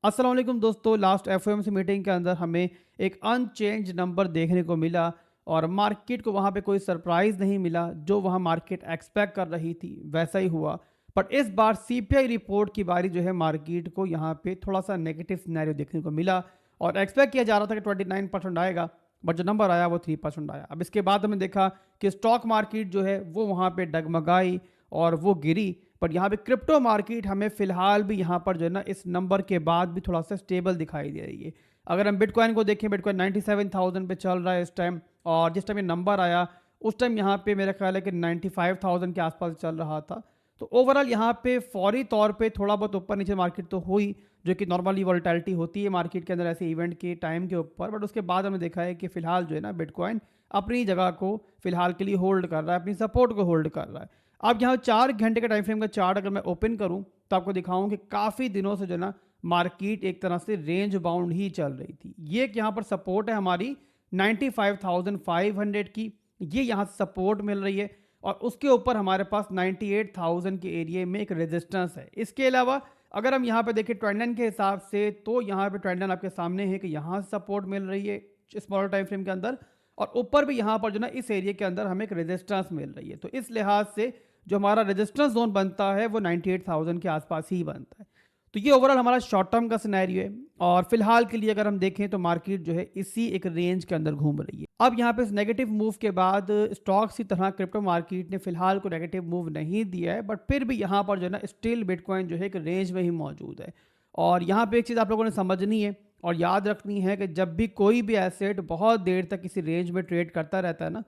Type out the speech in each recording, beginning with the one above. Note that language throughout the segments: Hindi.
अस्सलाम वालेकुम दोस्तों, लास्ट एफओएमसी मीटिंग के अंदर हमें एक अनचेंज नंबर देखने को मिला और मार्केट को वहाँ पे कोई सरप्राइज़ नहीं मिला। जो वहाँ मार्केट एक्सपेक्ट कर रही थी वैसा ही हुआ। बट इस बार सीपीआई रिपोर्ट की बारी जो है मार्केट को यहाँ पे थोड़ा सा नेगेटिव सिनेरियो देखने को मिला और एक्सपेक्ट किया जा रहा था कि 29% आएगा, बट जो नंबर आया वो 3% आया। अब इसके बाद हमने देखा कि स्टॉक मार्केट जो है वो वहाँ पे डगमगाई और वो गिरी। बट यहाँ पे क्रिप्टो मार्केट हमें फिलहाल भी यहाँ पर जो है ना इस नंबर के बाद भी थोड़ा सा स्टेबल दिखाई दे रही है। अगर हम बिटकॉइन को देखें, बिटकॉइन 97,000 पे चल रहा है इस टाइम, और जिस टाइम ये नंबर आया उस टाइम यहाँ पे मेरा ख्याल है कि 95,000 के आसपास चल रहा था। तो ओवरऑल यहाँ पे फौरी तौर पे थोड़ा बहुत ऊपर नीचे मार्केट तो हुई, जो कि नॉर्मली वॉलेटिलिटी होती है मार्केट के अंदर ऐसे इवेंट के टाइम के ऊपर। बट उसके बाद हमने देखा है कि फिलहाल जो है ना बिटकॉइन अपनी जगह को फिलहाल के लिए होल्ड कर रहा है, अपनी सपोर्ट को होल्ड कर रहा है। अब यहाँ 4 घंटे के टाइम फ्रेम का चार्ट अगर मैं ओपन करूँ तो आपको दिखाऊं कि काफ़ी दिनों से जो है ना मार्केट एक तरह से रेंज बाउंड ही चल रही थी। ये एक यहाँ पर सपोर्ट है हमारी 95,500 की, ये यहाँ से सपोर्ट मिल रही है और उसके ऊपर हमारे पास 98,000 के एरिया में एक रेजिस्टेंस है। इसके अलावा अगर हम यहाँ पे देखें ट्रेंडन के हिसाब से, तो यहाँ पे ट्रेंडन आपके सामने है कि यहाँ से सपोर्ट मिल रही है स्मॉल टाइम फ्रेम के अंदर, और ऊपर भी यहाँ पर जो ना इस एरिया के अंदर हमें एक रेजिस्टेंस मिल रही है। तो इस लिहाज से जो हमारा रेजिस्टेंस जोन बनता है वो 98,000 के आसपास ही बनता है। तो ये ओवरऑल हमारा शॉर्ट टर्म का सिनेरियो है और फिलहाल के लिए अगर हम देखें तो मार्केट जो है इसी एक रेंज के अंदर घूम रही है। अब यहाँ पे इस नेगेटिव मूव के बाद स्टॉक्स की तरह क्रिप्टो मार्केट ने फिलहाल को नेगेटिव मूव नहीं दिया है, बट फिर भी यहाँ पर जो है ना स्टिल बिटकॉइन जो है एक रेंज में ही मौजूद है। और यहाँ पे एक चीज़ आप लोगों ने समझनी है और याद रखनी है कि जब भी कोई भी एसेट बहुत देर तक किसी रेंज में ट्रेड करता रहता है ना,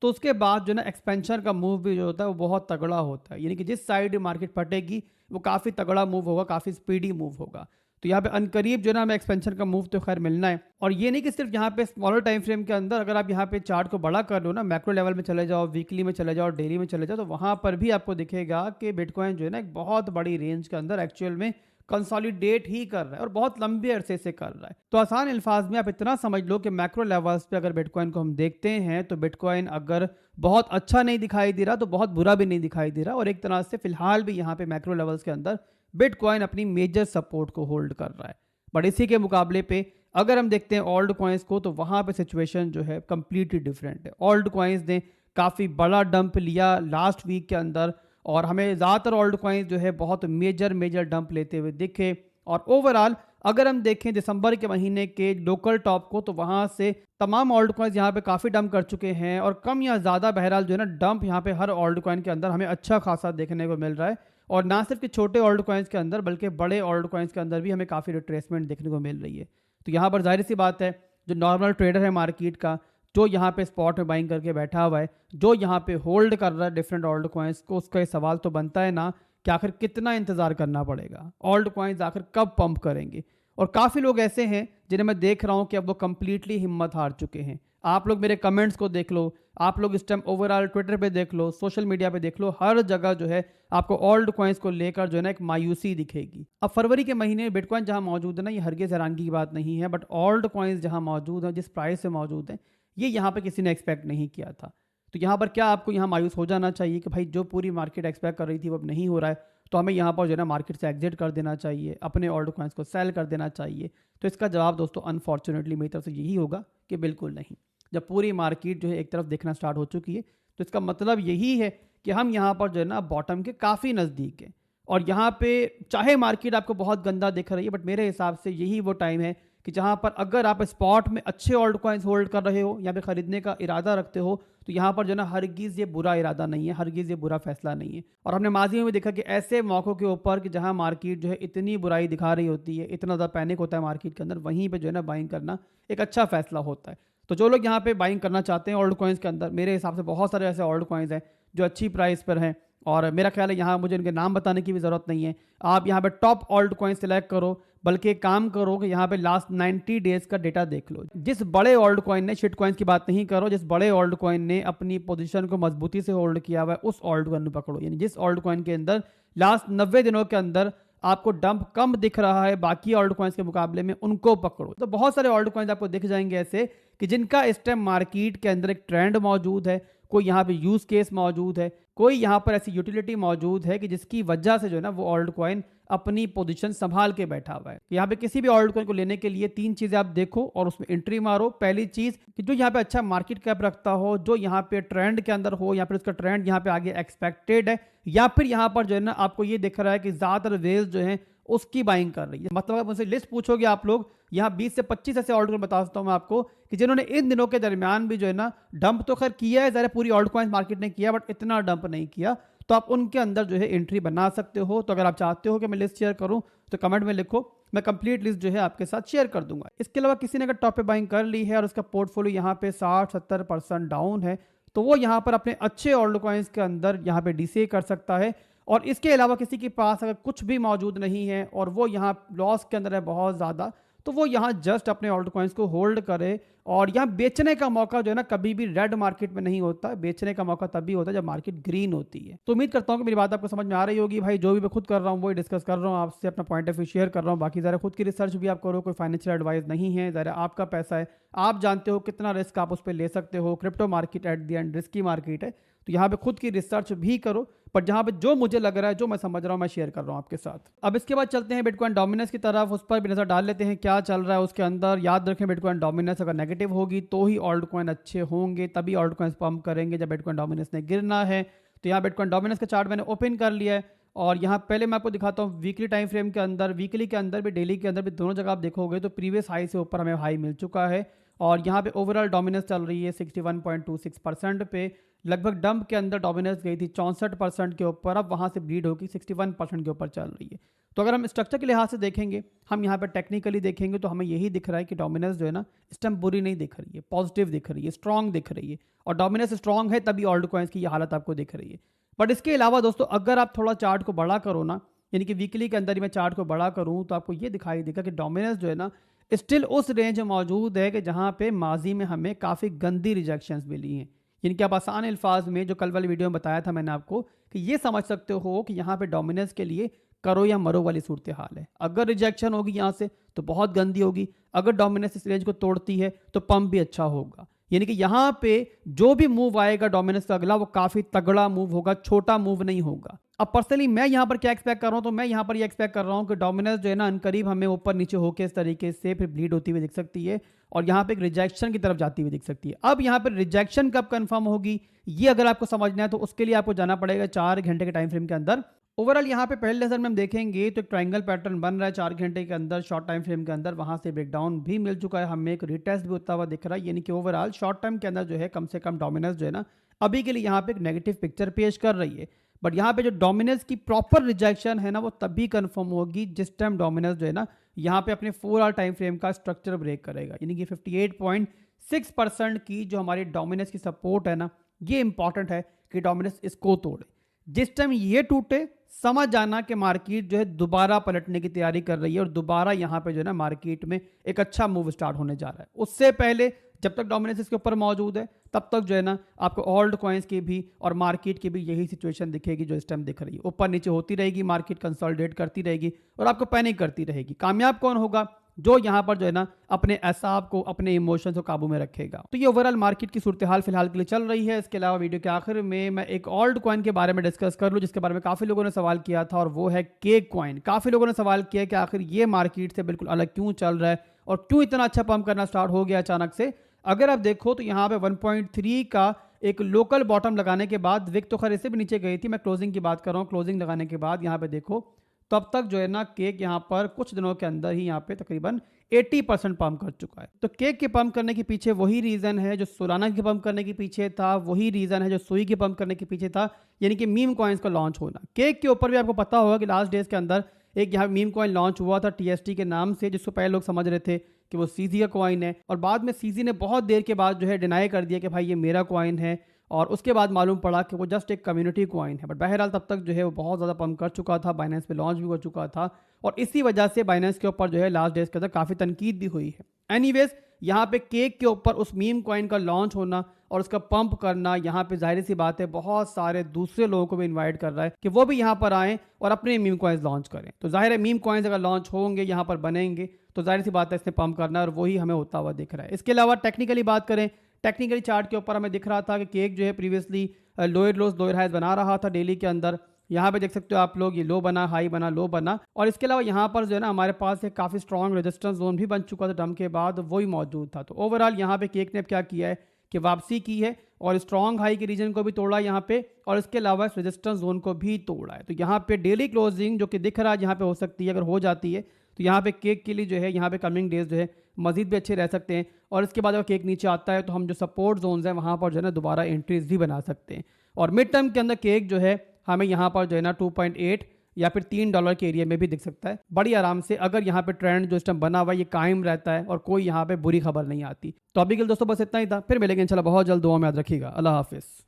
तो उसके बाद जो ना एक्सपेंशन का मूव भी जो होता है वो बहुत तगड़ा होता है। यानी कि जिस साइड मार्केट फटेगी वो काफ़ी तगड़ा मूव होगा, काफ़ी स्पीडी मूव होगा। तो यहाँ पे अनकरीब जो है ना हमें एक्सपेंशन का मूव तो खैर मिलना है। और ये नहीं कि सिर्फ यहाँ पे स्मॉलर टाइम फ्रेम के अंदर, अगर आप यहाँ पे चार्ट को बड़ा कर लो ना, मैक्रो लेवल में चले जाओ, वीकली में चले जाओ, डेली में चले जाओ, तो वहाँ पर भी आपको दिखेगा कि बिटकॉइन जो है ना एक बहुत बड़ी रेंज के अंदर एक्चुअल में कंसोलिडेट ही कर रहा है और बहुत लंबे अरसे से कर रहा है। तो आसान अल्फाज में आप इतना समझ लो कि मैक्रो लेवल्स पे अगर बिटकॉइन को हम देखते हैं तो बिटकॉइन अगर बहुत अच्छा नहीं दिखाई दे रहा तो बहुत बुरा भी नहीं दिखाई दे रहा, और एक तरह से फिलहाल भी यहाँ पे मैक्रो लेवल्स के अंदर बिटकॉइन अपनी मेजर सपोर्ट को होल्ड कर रहा है। बट इसी के मुकाबले पे अगर हम देखते हैं ओल्ड कॉइन्स को, तो वहाँ पे सिचुएशन जो है कम्प्लीटली डिफरेंट है। ओल्ड कॉइन्स ने काफ़ी बड़ा डंप लिया लास्ट वीक के अंदर और हमें ज़्यादातर ओल्ड कॉइन्स जो है बहुत मेजर डंप लेते हुए दिखे। और ओवरऑल अगर हम देखें दिसंबर के महीने के लोकल टॉप को, तो वहाँ से तमाम ओल्ड कॉइन्स यहाँ पे काफ़ी डंप कर चुके हैं और कम या ज़्यादा बहरहाल जो है ना डंप यहाँ पे हर ओल्ड कॉइन के अंदर हमें अच्छा खासा देखने को मिल रहा है। और ना सिर्फ कि छोटे ओल्ड कॉइन्स के अंदर बल्कि बड़े ओल्ड कॉइन्स के अंदर भी हमें काफ़ी रिट्रेसमेंट देखने को मिल रही है। तो यहाँ पर जाहिर सी बात है, जो नॉर्मल ट्रेडर है मार्केट का, जो यहाँ पे स्पॉट में बाइंग करके बैठा हुआ है, जो यहाँ पे होल्ड कर रहा है डिफरेंट ओल्ड कॉइन्स को, उसका ये सवाल तो बनता है ना कि आखिर कितना इंतज़ार करना पड़ेगा, ओल्ड कॉइन्स आखिर कब पंप करेंगे। और काफ़ी लोग ऐसे हैं जिन्हें मैं देख रहा हूँ कि अब वो कम्प्लीटली हिम्मत हार चुके हैं। आप लोग मेरे कमेंट्स को देख लो, आप लोग इस टाइम ओवरऑल ट्विटर पे देख लो, सोशल मीडिया पे देख लो, हर जगह जो है आपको ओल्ड कॉइन्स को लेकर जो है ना एक मायूसी दिखेगी। अब फरवरी के महीने में बिटकॉइन जहाँ मौजूद है ना, ये हरगिज़ हैरानगी की बात नहीं है, बट ओल्ड कॉइन्स जहाँ मौजूद हैं, जिस प्राइस से मौजूद हैं, ये यहाँ पे किसी ने एक्सपेक्ट नहीं किया था। तो यहाँ पर क्या आपको यहाँ मायूस हो जाना चाहिए कि भाई जो पूरी मार्केट एक्सपेक्ट कर रही थी वो अब नहीं हो रहा है, तो हमें यहाँ पर जो है ना मार्केट से एग्जिट कर देना चाहिए, अपने ओल्ड कॉइन्स को सेल कर देना चाहिए? तो इसका जवाब दोस्तों अनफॉर्चुनेटली मेरी तरफ से यही होगा कि बिल्कुल नहीं। जब पूरी मार्केट जो है एक तरफ देखना स्टार्ट हो चुकी है, तो इसका मतलब यही है कि हम यहाँ पर जो है ना बॉटम के काफ़ी नज़दीक हैं। और यहाँ पे चाहे मार्केट आपको बहुत गंदा दिख रही है, बट मेरे हिसाब से यही वो टाइम है कि जहाँ पर अगर आप स्पॉट में अच्छे ओल्ड कॉइन्स होल्ड कर रहे हो या फिर खरीदने का इरादा रखते हो, तो यहाँ पर जो है ना हरगिज़ ये बुरा इरादा नहीं है, हरगिज़ ये बुरा फैसला नहीं है। और हमने माजी में भी देखा कि ऐसे मौक़ों के ऊपर कि जहाँ मार्केट जो है इतनी बुराई दिखा रही होती है, इतना ज़्यादा पैनिक होता है मार्केट के अंदर, वहीं पर जो है ना बाइंग करना एक अच्छा फैसला होता है। तो जो लोग यहाँ पे बाइंग करना चाहते हैं ओल्ड कॉइन्स के अंदर, मेरे हिसाब से बहुत सारे ऐसे ओल्ड कॉइन्स हैं जो अच्छी प्राइस पर हैं, और मेरा ख्याल है यहाँ मुझे इनके नाम बताने की भी ज़रूरत नहीं है। आप यहाँ पे टॉप ओल्ड कॉइन सेलेक्ट करो, बल्कि एक काम करो कि यहाँ पे लास्ट 90 डेज का डेटा देख लो। जिस बड़े ओल्ड कॉइन ने, शिट कॉइन्स की बात नहीं करो, जिस बड़े ओल्ड कॉइन ने अपनी पोजीशन को मजबूती से होल्ड किया हुआ है उस ओल्ड कॉइन पकड़ो। यानी जिस ओल्ड कॉइन के अंदर लास्ट 90 दिनों के अंदर आपको डंप कम दिख रहा है बाकी ओल्ड कॉइन्स के मुकाबले में, उनको पकड़ो। तो बहुत सारे ओल्ड कॉइन्स आपको दिख जाएंगे ऐसे कि जिनका इस टाइम मार्केट के अंदर एक ट्रेंड मौजूद है, कोई यहाँ पे यूज़ केस मौजूद है, कोई यहाँ पर ऐसी यूटिलिटी मौजूद है कि जिसकी वजह से जो है ना वो ओल्ड कॉइन अपनी पोजीशन संभाल के बैठा हुआ है। यहाँ पे किसी भी ऑल्ट कॉइन को लेने के लिए 3 चीजें आप देखो और उसमें एंट्री मारो। पहली चीज कि जो यहाँ पे अच्छा मार्केट कैप रखता हो, जो यहाँ पे ट्रेंड के अंदर हो, या फिर उसका ट्रेंड यहाँ पे आगे एक्सपेक्टेड है, या फिर यहाँ पर जो है ना आपको ये दिख रहा है कि ज्यादातर वेल्स जो है उसकी बाइंग कर रही है। मतलब अगर मुझसे लिस्ट पूछोगे आप लोग, यहाँ 20 से 25 ऐसे ऑल्ट कॉइन बता सकता हूँ मैं आपको कि जिन्होंने इन दिनों के दरमियान भी जो है ना डंप तो खैर किया है, ज़रा पूरी ऑल्ट कॉइन मार्केट ने किया, बट इतना डंप नहीं किया। तो आप उनके अंदर जो है एंट्री बना सकते हो। तो अगर आप चाहते हो कि मैं लिस्ट शेयर करूं तो कमेंट में लिखो, मैं कंप्लीट लिस्ट जो है आपके साथ शेयर कर दूंगा। इसके अलावा किसी ने अगर टॉप पे बाइंग कर ली है और उसका पोर्टफोलियो यहाँ पे 60-70% डाउन है, तो वो यहाँ पर अपने अच्छे ऑल्ट कॉइन्स के अंदर यहाँ पे डीसीए कर सकता है। और इसके अलावा किसी के पास अगर कुछ भी मौजूद नहीं है और वो यहाँ लॉस के अंदर है बहुत ज़्यादा, तो वो यहाँ जस्ट अपने ऑल्ट कॉइन्स को होल्ड करे। और यहाँ बेचने का मौका जो है ना कभी भी रेड मार्केट में नहीं होता, बेचने का मौका तभी होता है जब मार्केट ग्रीन होती है। तो उम्मीद करता हूँ कि मेरी बात आपको समझ में आ रही होगी भाई। जो भी मैं खुद कर रहा हूँ वही डिस्कस कर रहा हूँ आपसे, अपना पॉइंट ऑफ व्यू शेयर कर रहा हूँ। बाकी ज़रा खुद की रिसर्च भी आप करो, कोई फाइनेंशियल एडवाइस नहीं है, ज़रा आपका पैसा है, आप जानते हो कितना रिस्क आप उस पर ले सकते हो। Crypto market at the end risky market है, तो यहाँ पे खुद की रिसर्च भी करो, पर जहाँ पे जो मुझे लग रहा है, जो मैं समझ रहा हूँ, मैं शेयर कर रहा हूँ आपके साथ। अब इसके बाद चलते हैं बिटकॉइन डोमिनेंस की तरफ, उस पर भी नजर डाल लेते हैं क्या चल रहा है उसके अंदर। याद रखें बिटकॉइन डोमिनेंस अगर नेगेटिव होगी तो ही ऑल्ट कॉइन अच्छे होंगे, तभी ऑल्ट कॉइन्स पंप करेंगे। जब बिटकॉइन डोमिनेंस ने गिरना है तो यहाँ बिटकॉइन डोमिनेंस का चार्ट मैंने ओपन कर लिया है और यहाँ पहले मैं आपको दिखाता हूँ वीकली टाइम फ्रेम के अंदर, वीकली के अंदर भी, डेली के अंदर भी, दोनों जगह आप देखोगे तो प्रीवियस हाई से ऊपर हमें हाई मिल चुका है। और यहाँ पे ओवरऑल डोमिनेंस चल रही है 61.26% पे। लगभग डंप के अंदर डोमिनेंस गई थी 64% के ऊपर, अब वहाँ से ब्लीड होगी 61% के ऊपर चल रही है। तो अगर हम स्ट्रक्चर के लिहाज से देखेंगे, हम यहाँ पर टेक्निकली देखेंगे तो हमें यही दिख रहा है कि डोमिनेंस जो है ना इस टाइम बुरी नहीं दिख रही है, पॉजिटिव दिख रही है, स्ट्रॉन्ग दिख रही है। और डोमिनेंस स्ट्रॉन्ग है तभी ऑल्ट कॉइन्स की ये हालत आपको दिख रही है। बट इसके अलावा दोस्तों अगर आप थोड़ा चार्ट को बड़ा करो ना, यानी कि वीकली के अंदर ही मैं चार्ट को बड़ा करूँ, तो आपको ये दिखाई देगा कि डोमिनेंस जो है ना स्टिल उस रेंज में मौजूद है कि जहाँ पे माजी में हमें काफ़ी गंदी रिजेक्शंस मिली हैं। यानी कि आप आसान अल्फाज में, जो कल वाली वीडियो में बताया था मैंने आपको, कि ये समझ सकते हो कि यहाँ पे डोमिनेंस के लिए करो या मरो वाली सूरत हाल है। अगर रिजेक्शन होगी यहाँ से तो बहुत गंदी होगी, अगर डोमिनेंस इस रेंज को तोड़ती है तो पंप भी अच्छा होगा। यानी कि यहाँ पे जो भी मूव आएगा डोमिनेंस का अगला, वो काफ़ी तगड़ा मूव होगा, छोटा मूव नहीं होगा। अब पर्सनली मैं यहाँ पर क्या एक्सपेक्ट कर रहा हूँ, तो मैं यहाँ पर ये एक्सपेक्ट कर रहा हूँ कि डोमिनेंस जो है ना अनकरीब हमें ऊपर नीचे होकर इस तरीके से फिर ब्लीड होती हुई दिख सकती है और यहाँ पे एक रिजेक्शन की तरफ जाती हुई दिख सकती है। अब यहाँ पर रिजेक्शन कब कंफर्म होगी, ये अगर आपको समझना है तो उसके लिए आपको जाना पड़ेगा 4 घंटे के टाइम फ्रेम के अंदर। ओवरऑल यहाँ पे पहले लेसन में हम देखेंगे तो एक ट्रायंगल पैटर्न बन रहा है 4 घंटे के अंदर, शॉर्ट टाइम फ्रेम के अंदर। वहाँ से ब्रेकडाउन भी मिल चुका है हमें, एक रिटेस्ट भी होता हुआ दिख रहा है। यानी कि ओवरऑल शॉर्ट टाइम के अंदर जो है कम से कम डोमिनेंस जो है ना अभी के लिए यहाँ पे एक नेगेटिव पिक्चर पेश कर रही है। बट यहाँ पे जो डोमिनेंस की प्रॉपर रिजेक्शन है ना वो तभी कंफर्म होगी जिस टाइम डोमिनेंस जो है ना यहाँ पे अपने 4 आवर टाइम फ्रेम का स्ट्रक्चर ब्रेक करेगा। यानी कि 58.6% की जो हमारी डोमिनेंस की सपोर्ट है ना, ये इंपॉर्टेंट है कि डोमिनेंस इसको तोड़े। जिस टाइम ये टूटे समझ जाना कि मार्केट जो है दोबारा पलटने की तैयारी कर रही है और दोबारा यहाँ पे जो है ना मार्केट में एक अच्छा मूव स्टार्ट होने जा रहा है। उससे पहले जब तक डोमिनेंस इसके ऊपर मौजूद है तब तक जो है ना आपको ऑल्ट कॉइन्स की भी और मार्केट की भी यही सिचुएशन दिखेगी जो इस टाइम दिख रही है। ऊपर नीचे होती रहेगी, मार्केट कंसोलिडेट करती रहेगी और आपको पैनिक करती रहेगी। कामयाब कौन होगा? जो यहाँ पर जो है ना अपने एसाब को, अपने इमोशंस को काबू में रखेगा। तो ये ओवरऑल मार्केट की सूरत हाल फिलहाल के लिए चल रही है। इसके अलावा वीडियो के आखिर में मैं एक ऑल्ट कॉइन के बारे में डिस्कस कर लूँ जिसके बारे में काफ़ी लोगों ने सवाल किया था, और वो है केक कॉइन। काफ़ी लोगों ने सवाल किया कि आखिर ये मार्केट से बिल्कुल अलग क्यों चल रहा है और क्यों इतना अच्छा पंप करना स्टार्ट हो गया अचानक से। अगर आप देखो तो यहाँ पे 1.3 का एक लोकल बॉटम लगाने के बाद, विक तो खैर इससे भी नीचे गई थी, मैं क्लोजिंग की बात कर रहा हूँ, क्लोजिंग लगाने के बाद यहाँ पे देखो तब तक जो है ना केक यहाँ पर कुछ दिनों के अंदर ही यहाँ पे तकरीबन 80% पंप कर चुका है। तो केक के पंप करने के पीछे वही रीजन है जो सोलाना के पंप करने के पीछे था, वही रीजन है जो सुई के पंप करने के पीछे था, यानी कि मीम कॉइन्स का लॉन्च होना। केक के ऊपर भी आपको पता होगा कि लास्ट डेज के अंदर एक यहाँ मीम कॉइन लॉन्च हुआ था TST के नाम से, जिसको पहले लोग समझ रहे थे कि वो सीजी का कॉइन है, और बाद में सीजी ने बहुत देर के बाद जो है डिनाई कर दिया कि भाई ये मेरा कॉइन है, और उसके बाद मालूम पड़ा कि वो जस्ट एक कम्युनिटी कॉइन है। बट बहरहाल तब तक जो है वो बहुत ज़्यादा पंप कर चुका था, बाइनेंस पे लॉन्च भी हो चुका था, और इसी वजह से बाइनेंस के ऊपर जो है लास्ट डेज के अंदर काफ़ी तनकीद भी हुई है। एनीवेज यहाँ पे केक के ऊपर उस मीम कॉइन का लॉन्च होना और उसका पंप करना, यहाँ पे जाहिर सी बात है बहुत सारे दूसरे लोगों को भी इनवाइट कर रहा है कि वो भी यहाँ पर आएँ और अपने मीम कॉइन्स लॉन्च करें। तो जाहिर है मीम कॉइन्स अगर लॉन्च होंगे, यहाँ पर बनेंगे, तो जाहिर सी बात है इसने पंप करना, और वही हमें होता हुआ दिख रहा है। इसके अलावा टेक्निकली बात करें, टेक्निकली चार्ट के ऊपर हमें दिख रहा था कि केक जो है previously lower lows lower highs बना रहा था डेली के अंदर, यहाँ पे देख सकते हो आप लोग, ये लो बना, हाई बना, लो बना, और इसके अलावा यहाँ पर जो है ना हमारे पास एक काफ़ी स्ट्रॉन्ग रेजिस्टेंस जोन भी बन चुका था डंप के बाद, वही मौजूद था। तो ओवरऑल यहाँ पे केक ने क्या किया है कि वापसी की है और स्ट्रॉन्ग हाई के रीजन को भी तोड़ा यहाँ पे, और इसके अलावा इस रेजिस्टेंस जोन को भी तोड़ा है। तो यहाँ पे डेली क्लोजिंग जो कि दिख रहा है यहाँ पे हो सकती है, अगर हो जाती है तो यहाँ पे केक के लिए जो है यहाँ पे कमिंग डेज जो है मजीद भी अच्छे रह सकते हैं। और इसके बाद अगर केक नीचे आता है तो हम जो सपोर्ट जोन्स हैं वहाँ पर जो है ना दोबारा एंट्रीज भी बना सकते हैं। और मिड टर्म के अंदर केक जो है हमें यहाँ पर जो है ना 2.8 या फिर $3 के एरिया में भी दिख सकता है बड़ी आराम से, अगर यहाँ पे ट्रेंड जो इस टाइम बना हुआ है ये कायम रहता है और कोई यहाँ पे बुरी खबर नहीं आती। तो अभी के लिए दोस्तों बस इतना ही था, फिर मिलेंगे इंशाल्लाह बहुत जल्द। दुआ में याद रखिएगा। अल्लाह हाफिज़।